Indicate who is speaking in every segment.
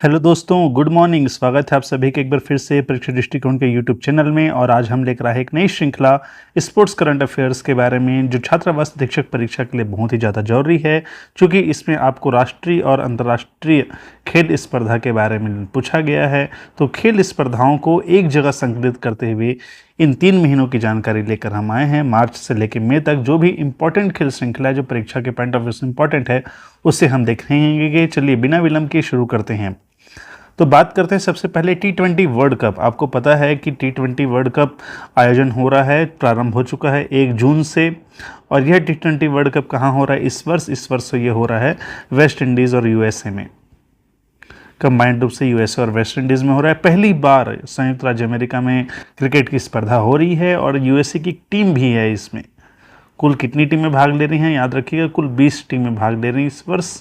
Speaker 1: Hello दोस्तों, good morning. स्वागत है आप सभी के एक बार फिर से परीक्षा दृष्टिकोण के यूट्यूब चैनल में। और आज हम लेकर आए एक नई श्रृंखला स्पोर्ट्स करंट अफेयर्स के बारे में, जो छात्रावास अधीक्षक परीक्षा के लिए बहुत ही ज़्यादा जरूरी है, क्योंकि इसमें आपको राष्ट्रीय और अंतर्राष्ट्रीय खेल स्पर्धा के बारे में पूछा गया है। तो खेल स्पर्धाओं को एक जगह संकलित करते हुए इन 3 महीनों की जानकारी लेकर हम आए हैं। मार्च से लेकर मई तक जो भी इंपॉर्टेंट खेल श्रृंखला है, जो परीक्षा के पॉइंट ऑफ व्यू से इंपॉर्टेंट है, उससे हम देखेंगे। चलिए बिना विलंब के शुरू करते हैं। तो बात करते हैं सबसे पहले T20 वर्ल्ड कप। आपको पता है कि T20 वर्ल्ड कप आयोजन हो रहा है, प्रारंभ हो चुका है 1 जून से। और यह T20 वर्ल्ड कप कहाँ हो रहा है इस वर्ष ये हो रहा है वेस्ट इंडीज़ और यूएसए में। कंबाइंड रूप से यूएसए और वेस्ट इंडीज़ में हो रहा है। पहली बार संयुक्त राज्य अमेरिका में क्रिकेट की स्पर्धा हो रही है और यूएसए की टीम भी है इसमें। कुल कितनी टीमें भाग ले रही हैं याद रखिएगा, कुल 20 टीमें भाग ले रही हैं इस वर्ष।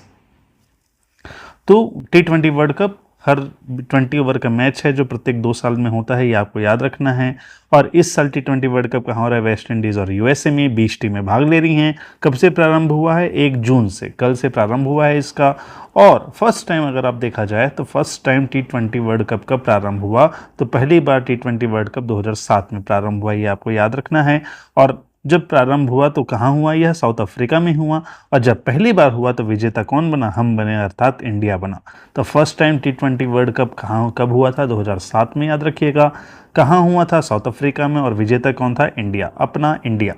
Speaker 1: तो T20 वर्ल्ड कप हर 20 ओवर का मैच है, जो प्रत्येक 2 साल में होता है, ये आपको याद रखना है। और इस साल T20 वर्ल्ड कप कहाँ हो रहा है, वेस्ट इंडीज़ और यूएसए में। 20 टीमें भाग ले रही हैं। कब से प्रारंभ हुआ है, 1 जून से, कल से प्रारंभ हुआ है इसका। और फर्स्ट टाइम अगर आप देखा जाए तो first time T20 world cup का प्रारंभ हुआ, तो पहली बार T20 वर्ल्ड कप 2007 में प्रारंभ हुआ, ये आपको याद रखना है। और जब प्रारंभ हुआ तो कहाँ हुआ, यह साउथ अफ्रीका में हुआ। और जब पहली बार हुआ तो विजेता कौन बना, हम बने, अर्थात इंडिया बना। तो first time T20 world cup कब हुआ था, 2007 में, याद रखिएगा। कहाँ हुआ था, साउथ अफ्रीका में। और विजेता कौन था, इंडिया, अपना इंडिया।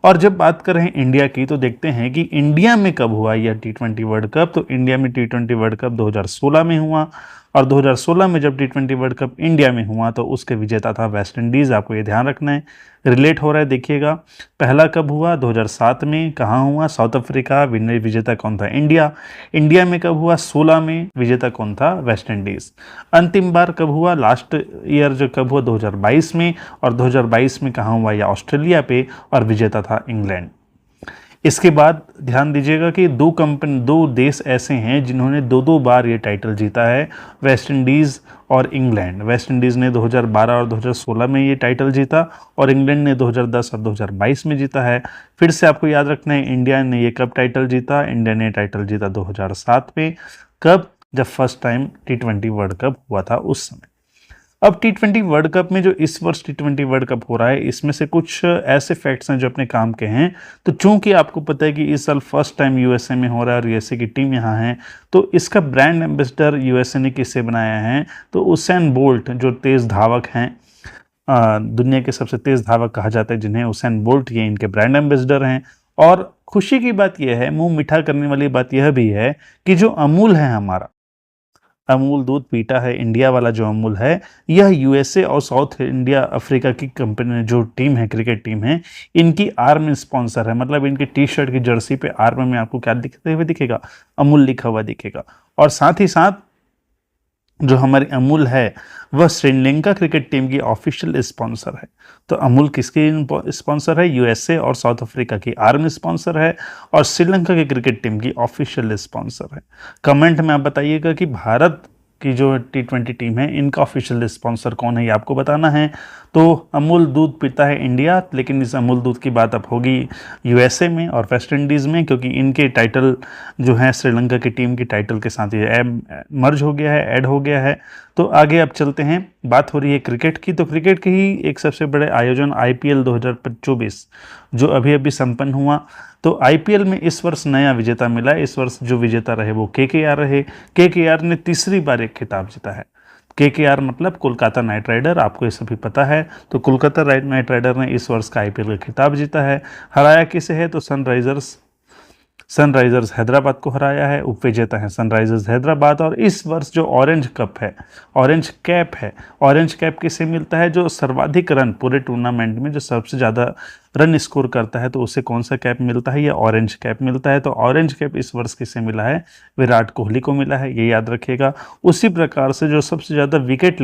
Speaker 1: और जब बात करें इंडिया की, तो देखते हैं कि इंडिया में कब हुआ यह T20 वर्ल्ड कप। तो इंडिया में T20 वर्ल्ड कप 2016 में हुआ। और 2016 में जब T20 वर्ल्ड कप इंडिया में हुआ तो उसके विजेता था वेस्ट इंडीज़। आपको ये ध्यान रखना है, रिलेट हो रहा है, देखिएगा। पहला कब हुआ, 2007 में। कहाँ हुआ, साउथ अफ्रीका। विजेता कौन था, इंडिया। इंडिया में कब हुआ, 16 में। विजेता कौन था, वेस्ट इंडीज़। अंतिम बार कब हुआ, लास्ट ईयर जो कब हुआ, 2022 में। और 2022 में कहाँ हुआ, या ऑस्ट्रेलिया पे, और विजेता था इंग्लैंड। इसके बाद ध्यान दीजिएगा कि दो देश ऐसे हैं जिन्होंने 2-2 बार ये टाइटल जीता है, वेस्ट इंडीज़ और इंग्लैंड। वेस्ट इंडीज़ ने 2012 और 2016 में ये टाइटल जीता, और इंग्लैंड ने 2010 और 2022 में जीता है। फिर से आपको याद रखना है, इंडिया ने ये कब टाइटल जीता, इंडिया ने टाइटल जीता 2007 में। कब, जब first time T20 world cup हुआ था उस समय। अब T20 वर्ल्ड कप में, जो इस वर्ष T20 वर्ल्ड कप हो रहा है, इसमें से कुछ ऐसे फैक्ट्स हैं जो अपने काम के हैं। तो चूंकि आपको पता है कि इस साल फर्स्ट टाइम यूएसए में हो रहा है और यूएसए की टीम यहाँ है, तो इसका ब्रांड एम्बेसडर यूएसए ने किससे बनाया है, तो उसेन बोल्ट, जो तेज़ धावक हैं, दुनिया के सबसे तेज़ धावक कहा जाता है जिन्हें, उसेन बोल्ट, ये इनके ब्रांड एम्बेसडर हैं। और खुशी की बात यह है, मुंह मीठा करने वाली बात यह भी है कि जो अमूल है हमारा, अमूल दूध पीता है इंडिया वाला जो अमूल है, यह यूएसए और साउथ इंडिया अफ्रीका की कंपनी, जो टीम है, क्रिकेट टीम है, इनकी आर्म स्पॉन्सर है। मतलब इनकी टी शर्ट की जर्सी पे आर्म में आपको क्या दिखते हुए दिखेगा, अमूल लिखा हुआ दिखेगा। और साथ ही साथ जो हमारी अमूल है, वह श्रीलंका क्रिकेट टीम की ऑफिशियल स्पॉन्सर है। तो अमूल किसकी स्पॉन्सर है, यूएसए और साउथ अफ्रीका की आर्म स्पॉन्सर है, और श्रीलंका की क्रिकेट टीम की ऑफिशियल स्पॉन्सर है। कमेंट में आप बताइएगा कि भारत की जो T20 टीम है, इनका ऑफिशियल स्पॉन्सर कौन है, ये आपको बताना है। तो अमूल दूध पीता है इंडिया, लेकिन इस अमूल दूध की बात अब होगी यूएसए में और वेस्ट इंडीज़ में, क्योंकि इनके टाइटल जो है श्रीलंका की टीम के टाइटल के साथ ये मर्ज हो गया है, ऐड हो गया है। तो आगे अब चलते हैं, बात हो रही है क्रिकेट की। तो क्रिकेट की ही एक सबसे बड़े आयोजन IPL 2024 जो अभी अभी संपन्न हुआ। तो IPL में इस वर्ष नया विजेता मिला। इस वर्ष जो विजेता रहे वो KKR रहे। KKR ने तीसरी बार एक खिताब जीता है। KKR मतलब कोलकाता नाइट राइडर, आपको ये सभी पता है। तो कोलकाता नाइट राइडर ने इस वर्ष का IPL का खिताब जीता है। हराया किसे है, तो सनराइजर्स हैदराबाद को हराया है। उपविजेता है सनराइजर्स हैदराबाद। और इस वर्ष जो ऑरेंज कप है, ऑरेंज कैप है, ऑरेंज कैप किसे मिलता है, जो सर्वाधिक रन पूरे टूर्नामेंट में, जो सबसे ज़्यादा रन स्कोर करता है, तो उसे कौन सा कैप मिलता है, या ऑरेंज कैप मिलता है। तो ऑरेंज कैप इस वर्ष किसे मिला है, विराट कोहली को मिला है, ये याद रखिएगा। उसी प्रकार से जो सबसे ज़्यादा विकेट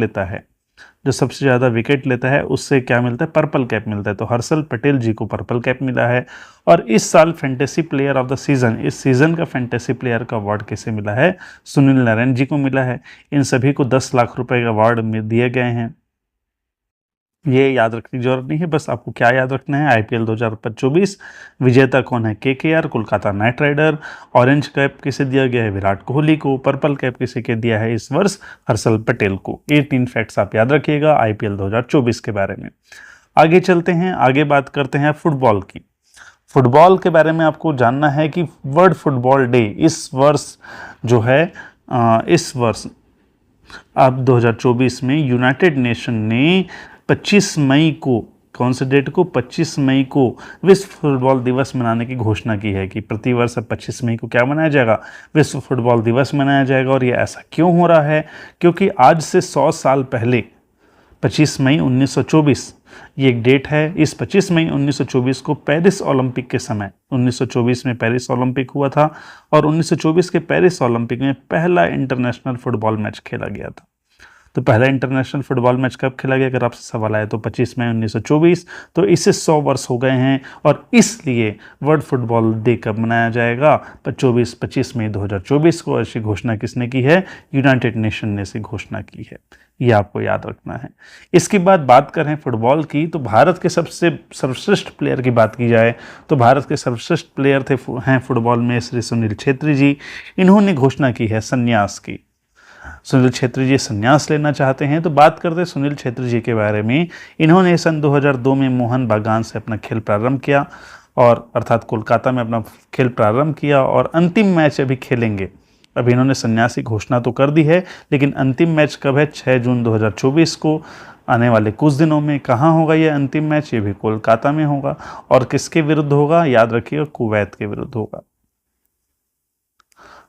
Speaker 1: लेता है, उससे क्या मिलता है, पर्पल कैप मिलता है। तो हर्षल पटेल जी को पर्पल कैप मिला है। और इस साल fantasy player of the season, इस सीजन का फैंटेसी प्लेयर का अवार्ड किसे मिला है, सुनील नारायण जी को मिला है। इन सभी को 10 लाख रुपए का अवार्ड दिए गए हैं। ये याद रखने की जरूरत नहीं है, बस आपको क्या याद रखना है, आईपीएल 2024 विजेता कौन है, KKR Kolkata Knight Rider. Orange cap किसे दिया गया है, विराट कोहली को। पर्पल कैप किसे के दिया है इस वर्ष, हर्षल पटेल को। ये 3 फैक्ट्स आप याद रखिएगा आईपीएल 2024 के बारे में। आगे चलते हैं, आगे बात करते हैं फुटबॉल की। फुटबॉल के बारे में आपको जानना है कि वर्ल्ड फुटबॉल डे इस वर्ष जो है इस वर्ष अब 2024 में यूनाइटेड नेशन ने 25 मई को, कौन से डेट को, 25 मई को विश्व फुटबॉल दिवस मनाने की घोषणा की है कि प्रतिवर्ष 25 मई को क्या मनाया जाएगा, विश्व फुटबॉल दिवस मनाया जाएगा। और ये ऐसा क्यों हो रहा है, क्योंकि आज से 100 साल पहले 25 मई 1924 ये एक डेट है। इस 25 मई 1924 को पेरिस ओलंपिक के समय, 1924 में पेरिस ओलंपिक हुआ था और 1924 के पेरिस ओलंपिक में पहला इंटरनेशनल फुटबॉल मैच खेला गया था। तो पहला इंटरनेशनल फुटबॉल मैच कब खेला गया, अगर आपसे सवाल आए तो 25 मई 1924। तो इससे 100 वर्ष हो गए हैं और इसलिए वर्ल्ड फुटबॉल डे कब मनाया जाएगा, 25 मई 2024 को। ऐसी घोषणा किसने की है, यूनाइटेड नेशन ने ऐसी घोषणा की है, ये आपको याद रखना है। इसके बाद बात करें फुटबॉल की, तो भारत के सबसे सर्वश्रेष्ठ प्लेयर की बात की जाए तो भारत के सर्वश्रेष्ठ प्लेयर हैं फुटबॉल में श्री सुनील छेत्री जी। इन्होंने घोषणा की है संन्यास की। सुनील छेत्री जी संन्यास लेना चाहते हैं। तो बात करते हैं सुनील छेत्री जी के बारे में। इन्होंने सन 2002 में मोहन बागान से अपना खेल प्रारंभ किया, और अर्थात कोलकाता में अपना खेल प्रारंभ किया और अंतिम मैच अभी खेलेंगे। अभी इन्होंने संन्यास की घोषणा तो कर दी है, लेकिन अंतिम मैच कब है, 6 जून 2024 को, आने वाले कुछ दिनों में। कहाँ होगा ये अंतिम मैच, ये भी कोलकाता में होगा। और किसके विरुद्ध होगा, याद रखिएगा, कुवैत के विरुद्ध होगा।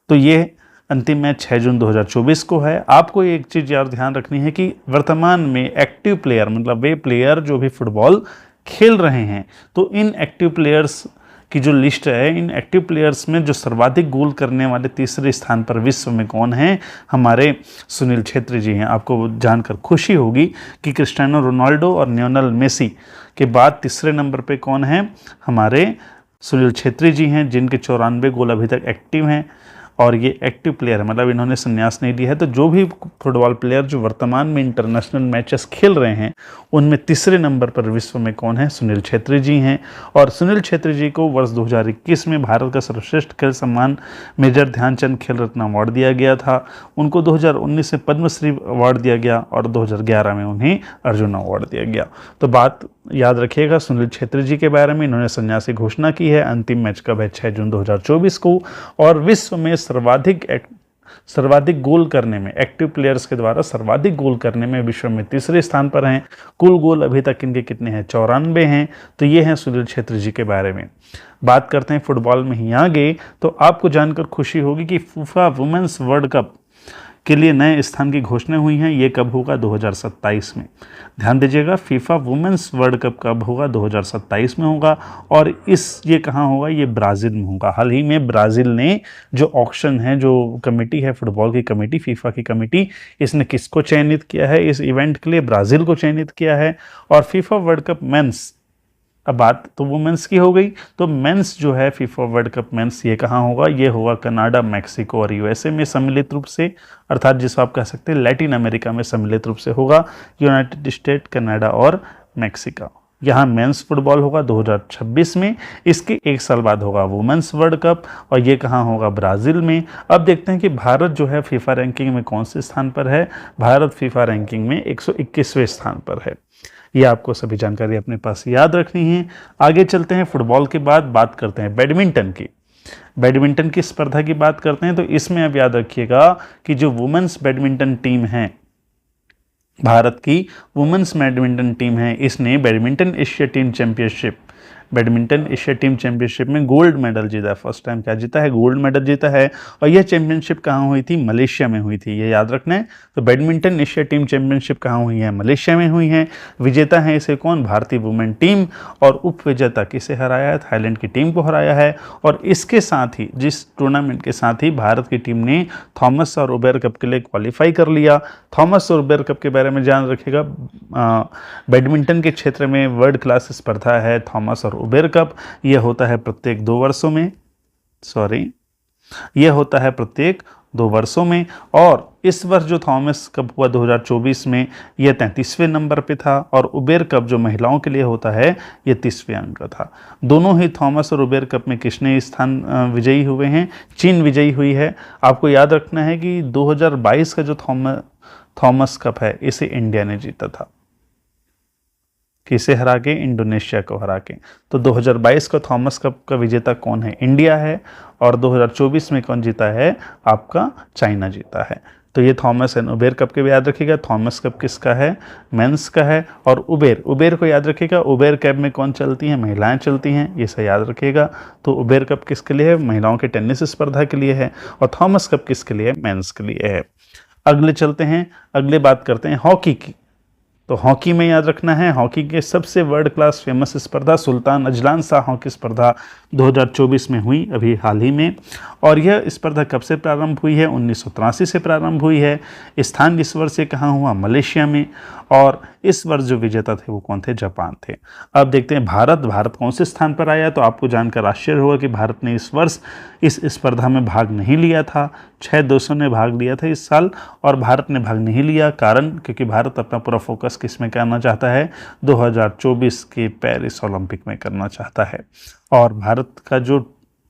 Speaker 1: तो ये अंतिम मैच 6 जून 2024 को है। आपको एक चीज़ यार ध्यान रखनी है कि वर्तमान में एक्टिव प्लेयर, मतलब वे प्लेयर जो भी फुटबॉल खेल रहे हैं, तो इन एक्टिव प्लेयर्स की जो लिस्ट है, इन एक्टिव प्लेयर्स में जो सर्वाधिक गोल करने वाले तीसरे स्थान पर विश्व में कौन है, हमारे सुनील छेत्री जी हैं। आपको जानकर खुशी होगी कि क्रिस्टियानो रोनाल्डो और लियोनेल मेसी के बाद तीसरे नंबर पे कौन है, हमारे सुनील छेत्री जी हैं, जिनके 94 गोल अभी तक एक्टिव हैं। और ये एक्टिव प्लेयर है, मतलब इन्होंने संन्यास नहीं लिया है। तो जो भी फुटबॉल प्लेयर जो वर्तमान में इंटरनेशनल मैचेस खेल रहे हैं, उनमें तीसरे नंबर पर विश्व में कौन है, सुनील छेत्री जी हैं। और सुनील छेत्री जी को वर्ष 2021 में भारत का सर्वश्रेष्ठ खेल सम्मान मेजर ध्यानचंद खेल रत्न अवार्ड दिया गया था। उनको 2019 में पद्मश्री अवार्ड दिया गया और 2011 में उन्हें अर्जुन अवार्ड दिया गया। तो बात याद रखिएगा सुनील छेत्री जी के बारे में, इन्होंने संन्यास की घोषणा की है। अंतिम मैच कब है, 6 जून 2024 को। और विश्व में सर्वाधिक गोल करने में, एक्टिव प्लेयर्स के द्वारा सर्वाधिक गोल करने में विश्व में तीसरे स्थान पर हैं। कुल गोल अभी तक इनके कितने हैं, 94 हैं। तो ये हैं सुनील छेत्री जी के बारे में। बात करते हैं फुटबॉल में ही आगे, तो आपको जानकर खुशी होगी कि फीफा वुमेन्स वर्ल्ड कप के लिए नए स्थान की घोषणा हुई हैं। ये कब होगा, 2027 में। ध्यान दीजिएगा, फीफा वुमेन्स वर्ल्ड कप कब होगा, 2027 में होगा। और ये कहाँ होगा, ये ब्राज़ील में होगा। हाल ही में ब्राज़ील ने जो ऑक्शन है, जो कमेटी है फुटबॉल की कमेटी, फीफा की कमेटी, इसने किसको चयनित किया है इस इवेंट के लिए, ब्राज़ील को चयनित किया है। और फीफा वर्ल्ड कप मेंस, अब बात तो वुमेन्स की हो गई, तो मेंस जो है फीफा वर्ल्ड कप मेंस, ये कहाँ होगा, ये होगा कनाडा, मैक्सिको और यूएसए में सम्मिलित रूप से, अर्थात जिसको आप कह सकते हैं लैटिन अमेरिका में सम्मिलित रूप से होगा। यूनाइटेड स्टेट, कनाडा और मैक्सिको, यहाँ मेंस फुटबॉल होगा 2026 में। इसके एक साल बाद होगा वुमेन्स वर्ल्ड कप, और ये कहाँ होगा, ब्राज़ील में। अब देखते हैं कि भारत जो है फीफा रैंकिंग में कौन से स्थान पर है। भारत फीफा रैंकिंग में 121वें स्थान पर है। ये आपको सभी जानकारी अपने पास याद रखनी है। आगे चलते हैं, फुटबॉल के बाद बात करते हैं बैडमिंटन की। बैडमिंटन की स्पर्धा की बात करते हैं, तो इसमें अब याद रखिएगा कि जो वुमेन्स बैडमिंटन टीम है, भारत की वुमेन्स बैडमिंटन टीम है, इसने badminton Asia team championship, badminton Asia team championship में गोल्ड मेडल जीता है। फर्स्ट टाइम क्या जीता है, गोल्ड मेडल जीता है। और यह चैंपियनशिप कहाँ हुई थी, मलेशिया में हुई थी, ये याद रखना है। तो बैडमिंटन एशिया टीम चैंपियनशिप कहाँ हुई है, मलेशिया में हुई है। विजेता है इसे कौन, भारतीय वुमेन टीम। और उप विजेता किसे हराया है, थाईलैंड की टीम को हराया है। और इसके साथ ही, जिस टूर्नामेंट के साथ ही भारत की टीम ने थॉमस और उबेर कप के लिए क्वालिफाई कर लिया। थॉमस और उबेर कप के बारे में जान रखिएगा, बैडमिंटन के क्षेत्र में वर्ल्ड क्लास स्पर्धा है थॉमस और उबेर कप। यह होता है प्रत्येक 2 वर्षों में, ये होता है प्रत्येक 2 वर्षों में। और इस वर्ष जो थॉमस कप हुआ 2024 में, यह 33वें नंबर पे था, और उबेर कप जो महिलाओं के लिए होता है ये 30वें अंक का था। दोनों ही थॉमस और उबेर कप में किसने स्थान विजयी हुए हैं? चीन विजयी हुई है। आपको याद रखना है कि 2022 का जो थॉमस कप है इसे इंडिया ने जीता था। किसे हरा के? इंडोनेशिया को हरा के। तो 2022 का थॉमस कप का विजेता कौन है? इंडिया है। और 2024 में कौन जीता है? आपका चाइना जीता है। तो ये थॉमस एंड उबेर कप के भी याद रखिएगा। थॉमस कप किसका है? मेंस का है। और उबेर को याद रखिएगा। उबेर कप में कौन चलती हैं? महिलाएं चलती हैं, ये सही याद रखिएगा। तो उबेर कप किसके लिए है? महिलाओं के टेनिस स्पर्धा के लिए है। और थॉमस कप किसके लिए है? मेंस के लिए है। अगले चलते हैं, अगले बात करते हैं हॉकी की। तो हॉकी में याद रखना है, हॉकी के सबसे वर्ल्ड क्लास फेमस स्पर्धा सुल्तान अजलान शाह हॉकी स्पर्धा 2024 में हुई, अभी हाल ही में। और यह स्पर्धा कब से प्रारंभ हुई है? 1983 से प्रारंभ हुई है। स्थान इस वर्ष से कहाँ हुआ? मलेशिया में। और इस वर्ष जो विजेता थे वो कौन थे? जापान थे। अब देखते हैं भारत कौन से स्थान पर आया। तो आपको जानकर आश्चर्य होगा कि भारत ने इस वर्ष इस स्पर्धा में भाग नहीं लिया था। 6 देशों ने भाग लिया था इस साल, और भारत ने भाग नहीं लिया। कारण क्योंकि भारत अपना पूरा फोकस किस में करना चाहता है? 2024 के पेरिस ओलंपिक में करना चाहता है। और भारत का जो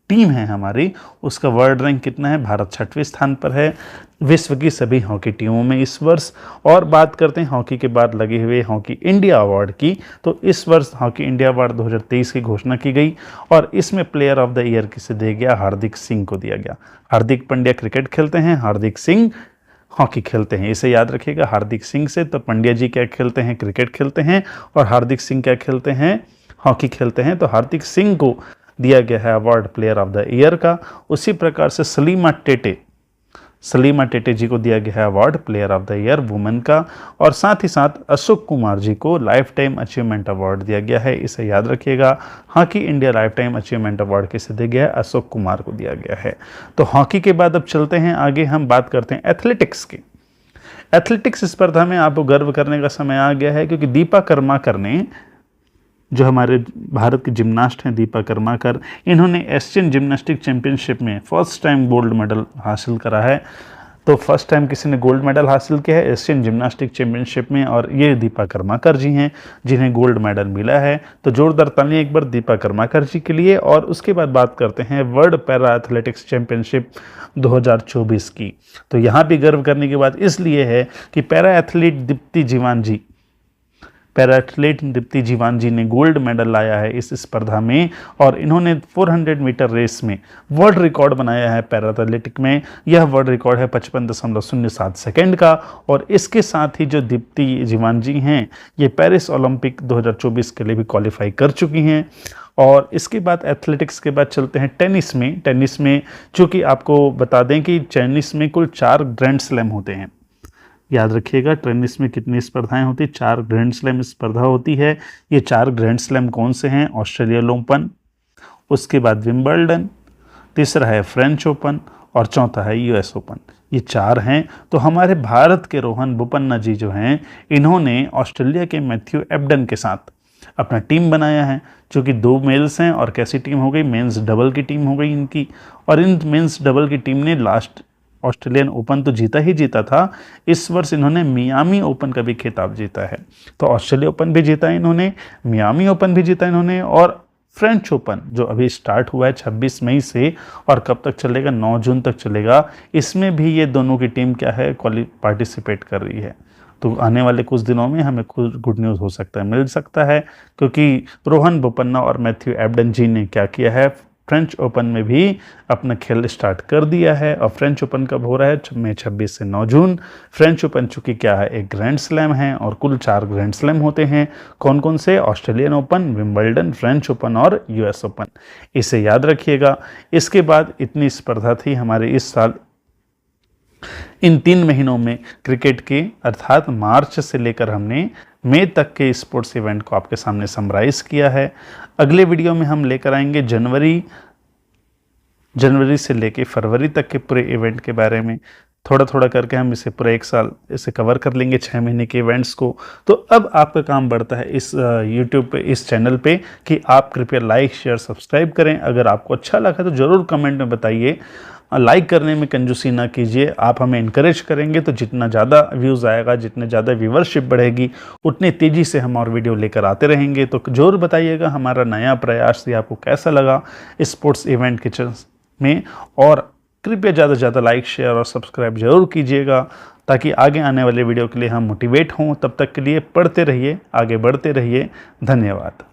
Speaker 1: टीम है हमारी, उसका वर्ल्ड रैंक कितना है? भारत 6वें स्थान पर है विश्व की सभी हॉकी टीमों में इस वर्ष। और बात करते हैं हॉकी के बाद लगे हुए हॉकी इंडिया अवार्ड की। तो इस वर्ष हॉकी इंडिया अवार्ड 2023 की घोषणा की गई, और इसमें प्लेयर ऑफ द ईयर किसे दिया गया? हार्दिक सिंह को दिया गया। हार्दिक पांड्या क्रिकेट खेलते हैं, हार्दिक सिंह हॉकी खेलते हैं, इसे याद रखिएगा। हार्दिक सिंह से तो पंड्या जी क्या खेलते हैं? क्रिकेट खेलते हैं। और हार्दिक सिंह क्या खेलते हैं? हॉकी खेलते हैं। तो हार्दिक सिंह को दिया गया है award player of the year का। उसी प्रकार से सलीमा टेटे जी को दिया गया है award player of the year women का। और साथ ही साथ अशोक कुमार जी को लाइफ टाइम अचीवमेंट अवार्ड दिया गया है, इसे याद रखिएगा। Hockey India life time achievement award किसे दिया गया है? अशोक कुमार को दिया गया है। तो हॉकी के बाद अब चलते हैं आगे, हम बात करते हैं एथलेटिक्स की। एथलेटिक्स स्पर्धा में आपको गर्व करने का समय आ गया है, क्योंकि दीपा कर्माकर ने, जो हमारे भारत के जिम्नास्ट हैं दीपा कर्माकर, इन्होंने एशियन जिम्नास्टिक चैंपियनशिप में फर्स्ट टाइम गोल्ड मेडल हासिल करा है। तो फर्स्ट टाइम किसी ने गोल्ड मेडल हासिल किया है एशियन जिम्नास्टिक चैंपियनशिप में, और ये दीपा कर्माकर जी हैं जिन्हें गोल्ड मेडल मिला है। तो जोरदार तालियां एक बार दीपा कर्माकर जी के लिए। और उसके बाद बात करते हैं वर्ल्ड पैरा एथलेटिक्स चैंपियनशिप 2024 की। तो यहाँ भी गर्व करने की बात इसलिए है कि पैरा एथलीट दीप्ति जीवान जी ने गोल्ड मेडल लाया है इस स्पर्धा में। और इन्होंने 400 मीटर रेस में वर्ल्ड रिकॉर्ड बनाया है पैरा एथलेटिक में। यह वर्ल्ड रिकॉर्ड है 55.07 सेकेंड का। और इसके साथ ही जो दीप्ति जीवान जी हैं, ये पेरिस ओलंपिक 2024 के लिए भी क्वालिफाई कर चुकी हैं। और इसके बाद एथलेटिक्स के बाद चलते हैं टेनिस में चूँकि आपको बता दें कि टेनिस में कुल 4 ग्रैंड स्लैम होते हैं। याद रखिएगा टेनिस में कितनी स्पर्धाएं होती हैं? 4 ग्रैंड स्लैम स्पर्धा होती है। ये 4 ग्रैंड स्लैम कौन से हैं? ऑस्ट्रेलियन ओपन, उसके बाद विंबलडन, तीसरा है फ्रेंच ओपन, और चौथा है यूएस ओपन। ये 4 हैं। तो हमारे भारत के रोहन बोपन्ना जी जो हैं, इन्होंने ऑस्ट्रेलिया के मैथ्यू एबडन के साथ अपना टीम बनाया है, जो कि 2 मेल्स हैं। और कैसी टीम हो गई? मेंस डबल की टीम हो गई इनकी। और इन मेंस डबल की टीम ने लास्ट ऑस्ट्रेलियन ओपन तो जीता ही जीता था, इस वर्ष इन्होंने मियामी ओपन का भी खिताब जीता है। तो ऑस्ट्रेलिया ओपन भी जीता इन्होंने, मियामी ओपन भी जीता इन्होंने, और फ्रेंच ओपन जो अभी स्टार्ट हुआ है 26 मई से, और कब तक चलेगा? 9 जून तक चलेगा। इसमें भी ये दोनों की टीम क्या है? पार्टिसिपेट कर रही है। तो आने वाले कुछ दिनों में हमें कुछ गुड न्यूज़ हो सकता है, मिल सकता है, क्योंकि रोहन बोपन्ना और मैथ्यू एबडन जी ने क्या किया है? फ्रेंच ओपन में भी अपना खेल स्टार्ट कर दिया है। और फ्रेंच ओपन कब हो रहा है? मई 26 से 9 जून। फ्रेंच ओपन चूँकि क्या है? एक ग्रैंड स्लैम है, और कुल 4 ग्रैंड स्लैम होते हैं। कौन कौन से? Australian open, Wimbledon, French open और यूएस ओपन, इसे याद रखिएगा। इसके बाद इतनी स्पर्धा थी हमारे इस साल इन 3 महीनों में क्रिकेट के, अर्थात मार्च से लेकर हमने मई तक के स्पोर्ट्स इवेंट को आपके सामने समराइज किया है। अगले वीडियो में हम लेकर आएंगे जनवरी से लेकर फरवरी तक के पूरे इवेंट के बारे में। थोड़ा थोड़ा करके हम इसे पूरा 1 साल इसे कवर कर लेंगे, 6 महीने के इवेंट्स को। तो अब आपका काम बढ़ता है इस यूट्यूब पे, इस चैनल पे, कि आप कृपया लाइक शेयर सब्सक्राइब करें। अगर आपको अच्छा लगा तो ज़रूर कमेंट में बताइए। लाइक करने में कंजूसी ना कीजिए। आप हमें इनकरेज करेंगे तो जितना ज़्यादा व्यूज़ आएगा, जितने ज़्यादा व्यूवरशिप बढ़ेगी, उतनी तेज़ी से हम और वीडियो लेकर आते रहेंगे। तो ज़रूर बताइएगा हमारा नया प्रयास ये आपको कैसा लगा स्पोर्ट्स इवेंट किचन में, और कृपया ज़्यादा से ज़्यादा लाइक, शेयर और सब्सक्राइब जरूर कीजिएगा ताकि आगे आने वाले वीडियो के लिए हम मोटिवेट हों। तब तक के लिए पढ़ते रहिए, आगे बढ़ते रहिए। धन्यवाद।